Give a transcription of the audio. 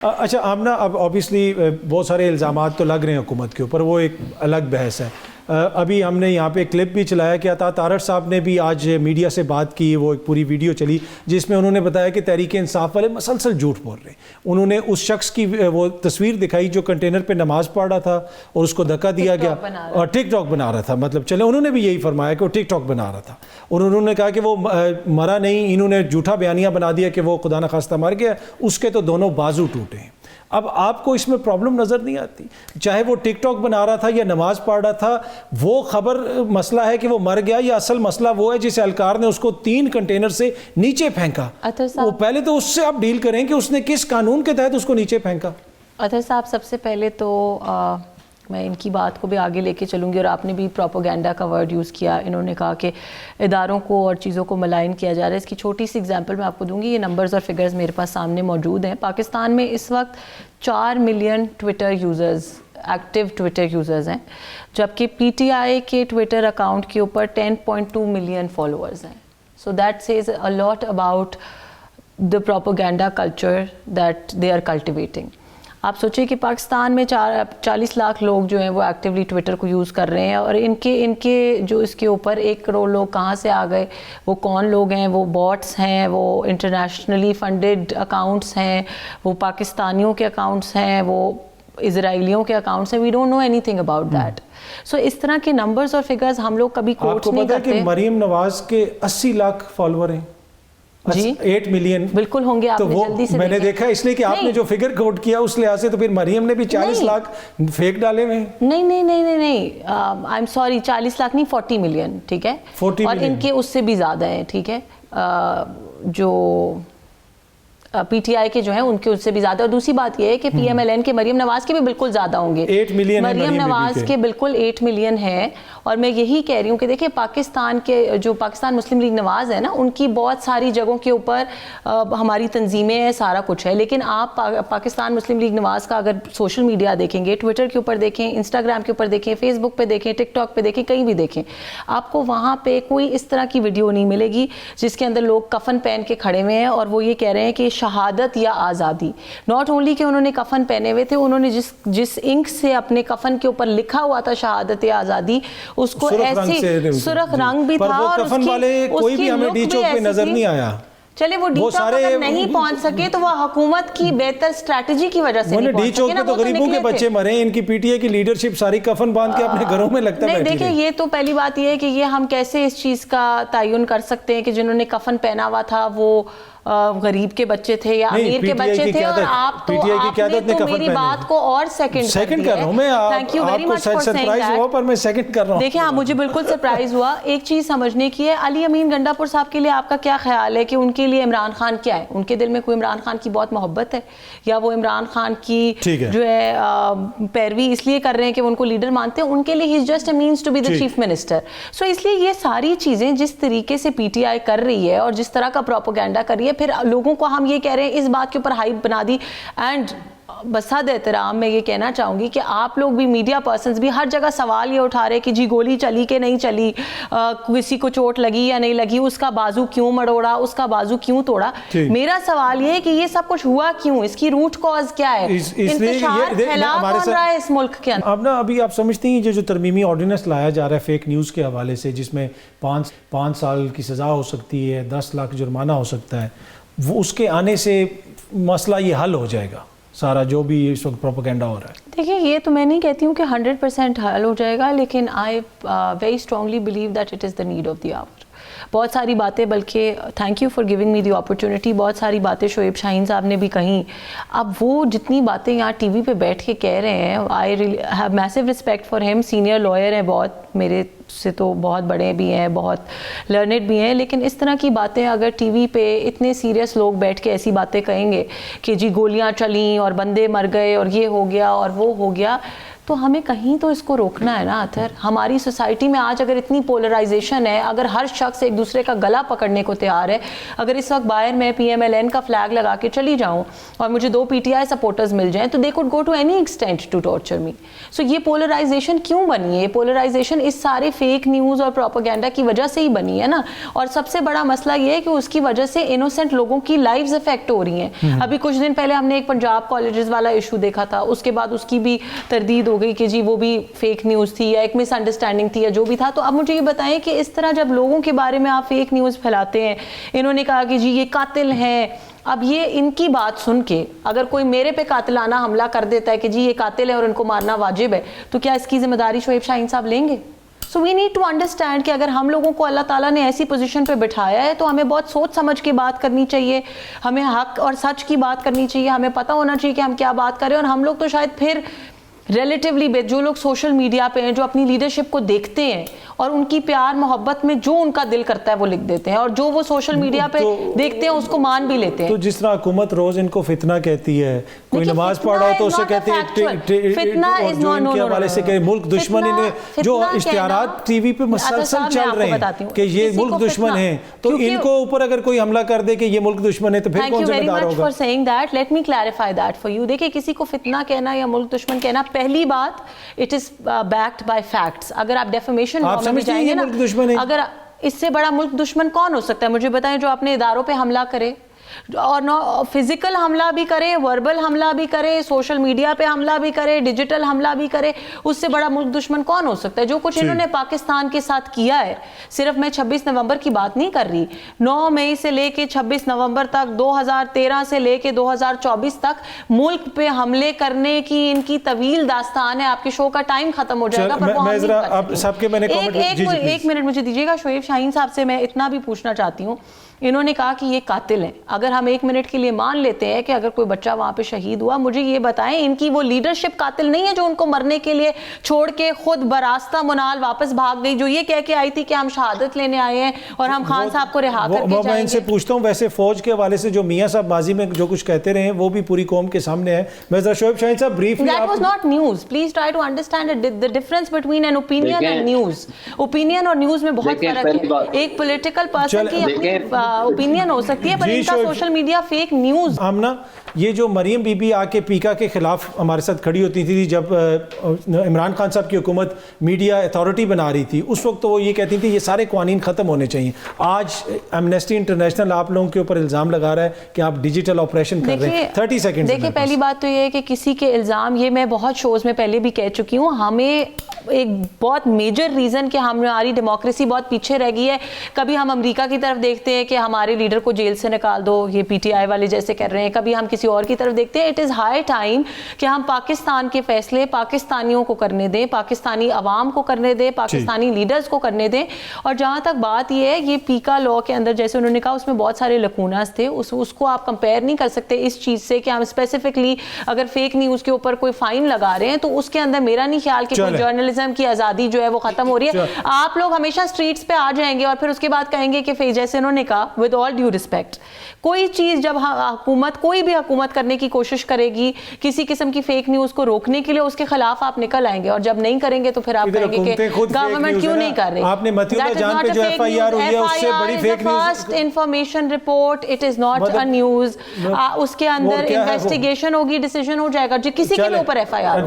اچھا آمنہ، اب آبویسلی بہت سارے الزامات تو لگ رہے ہیں حکومت کے اوپر، وہ ایک الگ بحث ہے۔ ابھی ہم نے یہاں پہ ایک کلپ بھی چلایا کہ عطا طارڑ صاحب نے بھی آج میڈیا سے بات کی، وہ ایک پوری ویڈیو چلی جس میں انہوں نے بتایا کہ تحریک انصاف والے مسلسل جھوٹ بول رہے ہیں۔ انہوں نے اس شخص کی وہ تصویر دکھائی جو کنٹینر پہ نماز پڑھ رہا تھا اور اس کو دھکا دیا گیا اور ٹک ٹاک بنا رہا تھا، مطلب چلے انہوں نے بھی یہی فرمایا کہ وہ ٹک ٹاک بنا رہا تھا، اور انہوں نے کہا کہ وہ مرا نہیں، انہوں نے جھوٹا بیانیہ بنا دیا کہ وہ خدا نخواستہ مر گیا، اس کے تو دونوں بازو ٹوٹے ہیں۔ اب آپ کو اس میں پرابلم نظر نہیں آتی؟ چاہے وہ ٹک ٹاک بنا رہا تھا یا نماز پڑھ رہا تھا، وہ خبر مسئلہ ہے کہ وہ مر گیا، یا اصل مسئلہ وہ ہے جس اہلکار نے اس کو 3 کنٹینر سے نیچے پھینکا؟ وہ پہلے تو اس سے آپ ڈیل کریں کہ اس نے کس قانون کے تحت اس کو نیچے پھینکا۔ اطہر صاحب، سب سے پہلے تو میں ان کی بات کو بھی آگے لے کے چلوں گی، اور آپ نے بھی پروپیگنڈا کا ورڈ یوز کیا، انہوں نے کہا کہ اداروں کو اور چیزوں کو ملائن کیا جا رہا ہے۔ اس کی چھوٹی سی اگزامپل میں آپ کو دوں گی، یہ نمبرز اور فگرز میرے پاس سامنے موجود ہیں۔ پاکستان میں اس وقت 4 million Twitter users, active Twitter users ہیں، جبکہ پی ٹی آئی کے ٹویٹر اکاؤنٹ کے اوپر 10.2 ملین فالوورز ہیں۔ So that says a lot about the propaganda culture that they are cultivating. آپ سوچیں کہ پاکستان میں 40 لاکھ لوگ جو ہیں وہ ایکٹیولی ٹویٹر کو یوز کر رہے ہیں، اور ان کے جو اس کے اوپر 1 کروڑ لوگ کہاں سے آ گئے، وہ کون لوگ ہیں؟ وہ باٹس ہیں، وہ انٹرنیشنلی فنڈڈ اکاؤنٹس ہیں، وہ پاکستانیوں کے اکاؤنٹس ہیں، وہ اسرائیلیوں کے اکاؤنٹس ہیں۔ We don't know anything about that. So اس طرح کے نمبرز اور فگرز ہم لوگ کبھی کوٹ نہیں کرتے۔ آپ کو پتہ ہے کہ مریم نواز کے 80 لاکھ فالوور ہیں؟ جی 8 ملین بالکل ہوں گے، آپ نے جلدی سے میں نے دیکھا، اس لیے کہ آپ نے جو فگر کوٹ کیا اس لحاظ سے تو پھر مریم نے بھی 40 لاکھ فیک ڈالے ہوئے ہیں۔ نہیں آئی ایم سوری، 40 لاکھ نہیں، 40 ملین، ٹھیک ہے، اور ان کے اس سے بھی زیادہ ہیں، ٹھیک ہے، جو پی ٹی آئی کے جو ہیں ان کے اس سے بھی زیادہ۔ اور دوسری بات یہ ہے کہ پی ایم ایل این کے مریم نواز کے بھی بالکل زیادہ ہوں گے، 8 ملین مریم نواز کے بالکل 8 ملین ہیں۔ اور میں یہی کہہ رہی ہوں کہ دیکھیں، پاکستان کے جو پاکستان مسلم لیگ نواز ہے نا، ان کی بہت ساری جگہوں کے اوپر ہماری تنظیمیں ہیں، سارا کچھ ہے، لیکن آپ پاکستان مسلم لیگ نواز کا اگر سوشل میڈیا دیکھیں گے، ٹویٹر کے اوپر دیکھیں، انسٹاگرام کے اوپر دیکھیں، فیس بک پہ دیکھیں، ٹک ٹاک پہ دیکھیں، کہیں بھی دیکھیں، آپ کو وہاں پہ کوئی اس طرح کی ویڈیو نہیں ملے گی جس کے اندر لوگ کفن پہن کے کھڑے ہوئے ہیں اور وہ یہ کہہ رہے ہیں کہ شہادت یا آزادی۔ ناٹ اونلی کہ انہوں نے کفن پہنے ہوئے تھے، انہوں نے جس انک سے اپنے کفن کے اوپر لکھا ہوا تھا شہادت یا آزادی، اس کو ایسی سرخ رنگ بھی تھا، اور کفن والے کوئی بھی ہمیں ڈی چوک پہ نظر نہیں آیا۔ چلے وہ ڈی چوک اگر نہیں پہنچ سکے تو وہ حکومت کی بہتر اسٹریٹجی کی وجہ سے نہیں پہنچ سکے۔ ڈی چوک پہ تو غریبوں کے بچے مرے، ان کی پی ٹی اے کی لیڈرشپ ساری کفن باندھ کے اپنے گھروں میں لگتا ہے۔ دیکھیں، یہ تو پہلی بات یہ ہے کہ یہ ہم کیسے اس چیز کا تعین کر سکتے ہیں کہ جنہوں نے کفن پہنا ہوا تھا وہ غریب کے بچے تھے یا امیر کے بچے تھے، اور آپ تو میری بات کو اور سیکنڈ کر رہا ہوں میں، thank you very much for seeing that, پر میں سیکنڈ کر رہا ہوں۔ دیکھیں، مجھے بالکل سرپرائز ہوا۔ ایک چیز سمجھنے کی ہے، علی امین گنڈا پور صاحب کے لیے آپ کا کیا خیال ہے کہ ان کے لیے عمران خان کیا ہے؟ ان کے دل میں کوئی عمران خان کی بہت محبت ہے، یا وہ عمران خان کی جو ہے پیروی اس لیے کر رہے ہیں کہ وہ ان کو لیڈر مانتے ہیں؟ ان کے لیے ہی is just a means to be the chief minister. So اس لیے یہ ساری چیزیں جس طریقے سے پی ٹی آئی کر رہی ہے اور جس طرح کا پروپیگنڈا کر رہی ہے، پھر لوگوں کو ہم یہ کہہ رہے ہیں اس بات کے اوپر ہائپ بنا دی۔ اینڈ بساد احترام میں یہ کہنا چاہوں گی کہ آپ لوگ بھی، میڈیا پرسنز بھی، ہر جگہ سوال یہ اٹھا رہے کہ جی گولی چلی کہ نہیں چلی، کسی کو چوٹ لگی یا نہیں لگی، اس کا بازو کیوں مڑوڑا، اس کا بازو کیوں توڑا۔ میرا سوال یہ ہے کہ یہ سب کچھ ہوا کیوں، اس کی روٹ کاز کیا ہے، انتشار پھیلا کون رہا ہے اس ملک کے اندر؟ اب نا ابھی آپ سمجھتے ہیں جو ترمیمی آرڈیننس لایا جا رہا ہے فیک نیوز کے حوالے سے، جس میں 5 سال کی سزا ہو سکتی ہے، 10 لاکھ جرمانہ ہو سکتا ہے، وہ اس کے آنے سے مسئلہ یہ حل ہو جائے گا سارا جو بھی اس وقت پروپیگنڈا ہو رہا ہے؟ دیکھیں، یہ تو میں نہیں کہتی ہوں کہ 100% حل ہو جائے گا، لیکن I very strongly believe that it is the need of the hour. بہت ساری باتیں، بلکہ thank you for giving me the opportunity, بہت ساری باتیں شعیب شاہین صاحب نے بھی کہیں۔ اب وہ جتنی باتیں یہاں ٹی وی پہ بیٹھ کے کہہ رہے ہیں، I have massive respect for him, senior lawyer ہیں بہت، میرے سے تو بہت بڑے بھی ہیں، بہت لرنڈ بھی ہیں، لیکن اس طرح کی باتیں اگر ٹی وی پہ اتنے سیریس لوگ بیٹھ کے ایسی باتیں کہیں گے کہ جی گولیاں چلیں اور بندے مر گئے اور یہ ہو گیا اور وہ ہو گیا، تو ہمیں کہیں تو اس کو روکنا ہے نا اطہر. ہماری سوسائٹی میں آج اگر اتنی پولرائزیشن ہے, اگر ہر شخص ایک دوسرے کا گلا پکڑنے کو تیار ہے, اگر اس وقت باہر میں PMLN کا فلیگ لگا کے چلی جاؤں اور مجھے 2 PTI سپورٹرز مل جائیں تو they could go to any extent to torture me. So یہ پولرائزیشن کیوں بنی ہے؟ یہ پولرائزیشن اس سارے فیک نیوز اور پروپیگنڈا کی وجہ سے ہی بنی ہے نا. اور سب سے بڑا مسئلہ یہ ہے کہ اس کی وجہ سے انوسینٹ لوگوں کی لائفز افیکٹ ہو رہی ہیں. ابھی کچھ دن پہلے ہم نے ایک پنجاب کالجز والا ایشو دیکھا تھا, اس کے بعد اس کی بھی تردید ہو گئی کہ جی وہ بھی فیک نیوز تھی یا ایک مس انڈرسٹینڈنگ تھی یا جو بھی تھا. تو اب مجھے یہ بتائیں کہ اس طرح جب لوگوں کے بارے میں آپ فیک نیوز پھیلاتے ہیں, انہوں نے کہا کہ جی یہ قاتل ہیں, اب یہ ان کی بات سن کے اگر کوئی میرے پہ قاتلانہ حملہ کر دیتا ہے کہ جی یہ قاتل ہے اور ان کو مارنا واجب ہے, تو کیا اس کی ذمہ داری شعیب شاہین صاحب لیں گے؟ سو وی نیڈ ٹو انڈرسٹینڈ کہ اگر ہم لوگوں کو اللہ تعالیٰ نے ایسی پوزیشن پہ بٹھایا ہے تو ہمیں بہت سوچ سمجھ کے بات کرنی چاہیے, ہمیں حق اور سچ کی بات کرنی چاہیے, ہمیں پتہ ہونا چاہیے کہ ہم کیا بات کر رہے ہیں. اور ہم لوگ تو شاید پھر ریلیٹیولی جو لوگ سوشل میڈیا پہ ہیں, جو اپنی لیڈرشپ کو دیکھتے ہیں اور ان کی پیار محبت میں جو ان کا دل کرتا ہے وہ لکھ دیتے ہیں, اور جو وہ سوشل میڈیا پہ دیکھتے ہیں اس کو مان بھی لیتے ہیں. تو جس طرح حکومت روز ان کو فتنہ کہتی ہے, کوئی نماز پڑھ رہا ہو تو اسے کہتے ہیں کے حوالے سے کہ ملک دشمن, جو اشتہارات ٹی وی پہ مسلسل چل رہے ہیں کہ یہ ملک دشمن ہیں, تو ان کو اوپر اگر کوئی حملہ کر دے کہ یہ ملک دشمن ہے تو پھر کون ذمہ دار ہوگا؟ Let me clarify that for you. دیکھیں کسی کو فتنہ کہنا یا ملک دشمن کہنا, پہلی بات it is backed by facts. اگر آپ ڈیفیمیشن لا میں بھی جائیں گے نا, اگر اس سے بڑا ملک دشمن کون ہو سکتا ہے مجھے بتائیں, جو اپنے اداروں پہ حملہ کرے اور فزیکل حملہ بھی کرے, وربل حملہ بھی کرے, سوشل میڈیا پہ حملہ بھی کرے, ڈیجیٹل حملہ بھی کرے, اس سے بڑا ملک دشمن کون ہو سکتا ہے؟ جو کچھ انہوں نے پاکستان کے ساتھ کیا ہے, صرف میں 26 نومبر کی بات نہیں کر رہی, 9 مئی سے لے کے 26 نومبر تک, 2013 سے لے کے 2024 تک ملک پہ حملے کرنے کی ان کی طویل داستان ہے. آپ کے شو کا ٹائم ختم ہو جائے گا پر ایک منٹ مجھے دیجیے گا. شعیب شاہین صاحب سے میں اتنا بھی پوچھنا چاہتی ہوں, انہوں نے کہا کہ یہ قاتل ہیں. اگر ہم 1 منٹ کے لیے مان لیتے ہیں کہ اگر کوئی بچہ وہاں پہ شہید ہوا, مجھے یہ بتائیں ان کی وہ لیڈرشپ قاتل نہیں ہے جو ان کو مرنے کے لیے چھوڑ کے خود براستہ منال واپس بھاگ گئی, جو یہ کہہ کے آئی تھی کہ ہم شہادت لینے آئے ہیں اور ہم خان صاحب کو رہا کر کے جائیں گے. میں ان سے پوچھتا ہوں, ویسے فوج کے حوالے سے جو میاں صاحب ماضی میں جو کچھ کہتے رہے ہیں وہ بھی پوری قوم کے سامنے ہے. میں ذرا شعیب شاہین صاحب briefly, That was not news. Please try to understand the difference between an opinion and news. Opinion اور news میں بہت فرق ہے. ایک پولیٹیکل پرسن کی اپنی اوپینین ہو سکتی ہے پر ان کا social media fake news. Amna, یہ جو مریم بی بی آ کے پیکا کے خلاف ہمارے ساتھ کھڑی ہوتی تھی جب عمران خان صاحب کی حکومت میڈیا اتھارٹی بنا رہی تھی, اس وقت تو وہ یہ کہتی تھی یہ سارے قوانین ختم ہونے چاہیے. آج ایمنسٹی انٹرنیشنل آپ لوگوں کے اوپر الزام لگا رہا ہے کہ آپ ڈیجیٹل آپریشن کر رہے ہیں. 30 سیکنڈ. دیکھیں پہلی بات تو یہ ہے کہ کسی کے الزام, یہ میں بہت شوز میں پہلے بھی کہہ چکی ہوں, ہمیں ایک بہت میجر ریزن کہ ہماری ڈیموکریسی بہت پیچھے رہ گئی ہے. کبھی ہم امریکہ کی طرف دیکھتے ہیں کہ ہمارے لیڈر کو جیل سے نکال دو, یہ PTI والے جیسے کر رہے ہیں, کبھی ہم کسی اور کی طرف دیکھتے ہیں. اٹ از ہائی ٹائم کہ ہم پاکستان کے فیصلے پاکستانیوں کو کرنے دیں, پاکستانی عوام کو کرنے دیں, پاکستانی لیڈرز کو کرنے دیں. اور جہاں تک بات یہ ہے, یہ پیکا لا کے اندر جیسے انہوں نے کہا اس میں بہت سارے لکوناز تھے, اس کو آپ کمپیئر نہیں کر سکتے اس چیز سے کہ ہم اسپیسیفکلی اگر فیک نیوز کے اوپر کوئی فائن لگا رہے ہیں تو اس کے اندر میرا نہیں خیال کہ کوئی جرنلزم کی آزادی جو ہے وہ ختم ہو رہی ہے. آپ لوگ ہمیشہ اسٹریٹس پہ آ جائیں گے اور پھر اس کے بعد کہیں گے کہ جیسے انہوں نے کہا ود آل ڈیو ریسپیکٹ, کوئی چیز جب حکومت کوئی بھی حکومت کرنے کی کوشش کرے گی کسی قسم کی فیک نیوز کو روکنے کے لیے, اس کے خلاف آپ نکل آئیں گے, اور جب نہیں کریں گے تو پھر آپ کہیں گے کہ گورنمنٹ کیوں نہیں کر رہی. آپ نے متیوبہ جان پہ جو FIR ہوئی ہے اس سے بڑی fake news, first information report, it is not a news. اس کے اندر انویسٹیگیشن ہوگی, ڈیسیژن ہو جائے گا, جو کسی کے اوپر FIR ہو.